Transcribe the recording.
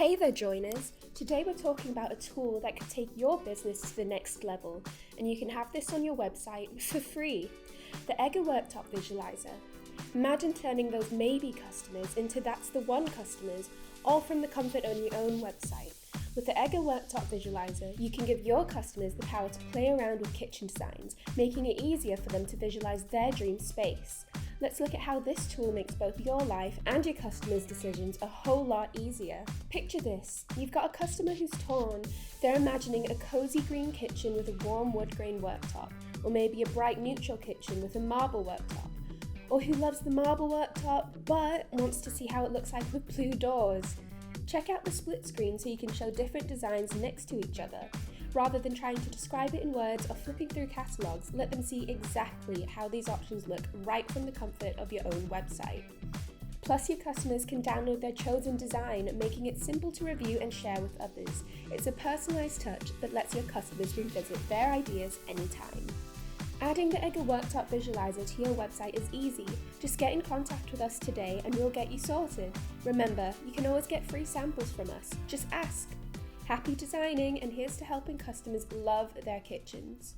Hey there joiners! Today we're talking about a tool that could take your business to the next level, and you can have this on your website for free. The Worktop Visualiser. Imagine turning those maybe customers into that's the one customers, all from the comfort of your own website. With the Worktop Visualiser, you can give your customers the power to play around with kitchen designs, making it easier for them to visualize their dream space. Let's look at how this tool makes both your life and your customers' decisions a whole lot easier. Picture this. You've got a customer who's torn. They're imagining a cozy green kitchen with a warm wood grain worktop, or maybe a bright neutral kitchen with a marble worktop. Or who loves the marble worktop but wants to see how it looks like with blue doors. Check out the split screen so you can show different designs next to each other. Rather than trying to describe it in words or flipping through catalogues, let them see exactly how these options look right from the comfort of your own website. Plus, your customers can download their chosen design, making it simple to review and share with others. It's a personalised touch that lets your customers revisit their ideas anytime. Adding the Worktop Visualiser to your website is easy. Just get in contact with us today and we'll get you sorted. Remember, you can always get free samples from us. Just ask. Happy designing, and here's to helping customers love their kitchens.